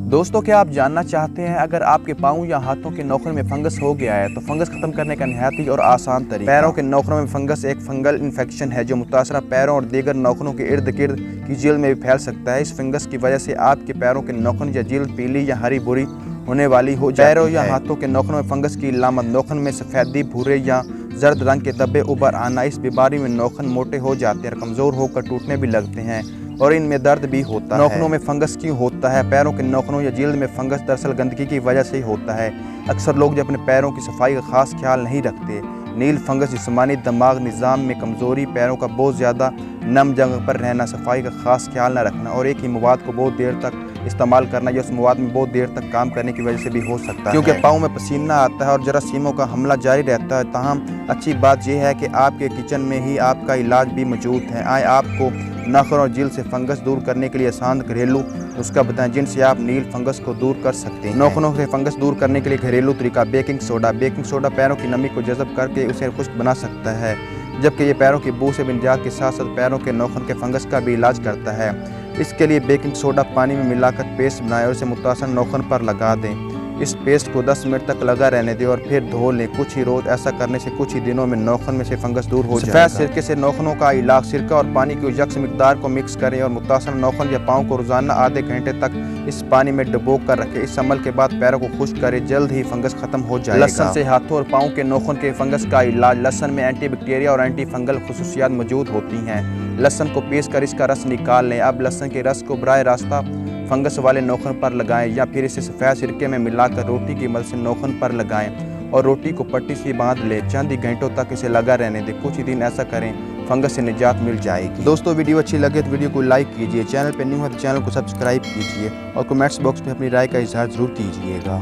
दोस्तों, क्या आप जानना चाहते हैं अगर आपके पाँव या हाथों के नौखन में फंगस हो गया है तो फंगस खत्म करने का निहायती और आसान तरीका। पैरों के नौखनों में फंगस एक फंगल इन्फेक्शन है जो मुतासरा पैरों और दीगर नौखनों के इर्द गिर्द की जेल में भी फैल सकता है। इस फंगस की वजह से आपके पैरों के नौखन या जेल पीली या हरी बुरी होने वाली हो जाती है। पैरों या हाथों के नौखनों में फंगस की इलामत नौखन में सफ़ेदी, भूरे या जर्द रंग के धब्बे उभर आना। इस बीमारी में नौखन मोटे हो जाते हैं और कमज़ोर होकर टूटने भी लगते हैं और इनमें दर्द भी होता है। नौखनों में फंगस क्यों होता है? पैरों के नौखनों या जिल्द में फंगस दरअसल गंदगी की वजह से ही होता है। अक्सर लोग जो अपने पैरों की सफाई का खास ख्याल नहीं रखते। नील फंगस जिस्मानी दिमाग निज़ाम में कमज़ोरी, पैरों का बहुत ज़्यादा नम जगह पर रहना, सफाई का खास ख्याल न रखना और एक ही मवाद को बहुत देर तक इस्तेमाल करना या उस मवाद में बहुत देर तक काम करने की वजह से भी हो सकता है। क्योंकि पाँव में पसीना आता है और जरासीमों का हमला जारी रहता है। ताहम अच्छी बात यह है कि आपके किचन में ही आपका इलाज भी मौजूद है। आए आपको नाखून और जिल्द से फंगस दूर करने के लिए आसान घरेलू नुस्खा बताएं जिनसे आप नील फंगस को दूर कर सकते हैं। नाखूनों से फंगस दूर करने के लिए घरेलू तरीका बेकिंग सोडा। बेकिंग सोडा पैरों की नमी को जज़ब करके उसे खुश्क बना सकता है, जबकि ये पैरों की बू से निजात के साथ साथ पैरों के नौखन के फंगस का भी इलाज करता है। इसके लिए बेकिंग सोडा पानी में मिलाकर पेस्ट बनाएं और उसे मुतासर नौखन पर लगा दें। इस पेस्ट को 10 मिनट तक लगा रहने दें और फिर धो लें। कुछ ही रोज़ ऐसा करने से कुछ ही दिनों में नौखन में से फंगस दूर हो जाएगा। सफ़ेद सिरके से नौखनों का इलाज। सिरका और पानी की यकस मिकदार को मिक्स करें और मुतासर नौखन या पाँव को रोज़ाना आधे घंटे तक इस पानी में डुबो कर रखें। इस अमल के बाद पैरों को खुश्क करें, जल्द ही फंगस खत्म हो जाएगा। लहसुन से हाथों और पाँव के नौखन के फंगस का इलाज। लहसुन में एंटी बैक्टीरिया और एंटी फंगल खुसूसियात मौजूद होती हैं। लहसुन को पीस कर इसका रस निकाल लें। अब लहसुन के रस को बराह रास्ता फंगस वाले नौखन पर लगाएं या फिर इसे सफ़ेद सिरके में मिलाकर रोटी की मदद से नौखन पर लगाएं और रोटी को पट्टी से बांध लें। चंद ही घंटों तक इसे लगा रहने दें। कुछ ही दिन ऐसा करें, फंगस से निजात मिल जाएगी। दोस्तों, वीडियो अच्छी लगे तो वीडियो को लाइक कीजिए, चैनल पर न्यू है तो चैनल को सब्सक्राइब कीजिए और कमेंट्स बॉक्स में अपनी राय का इजहार ज़रूर कीजिएगा।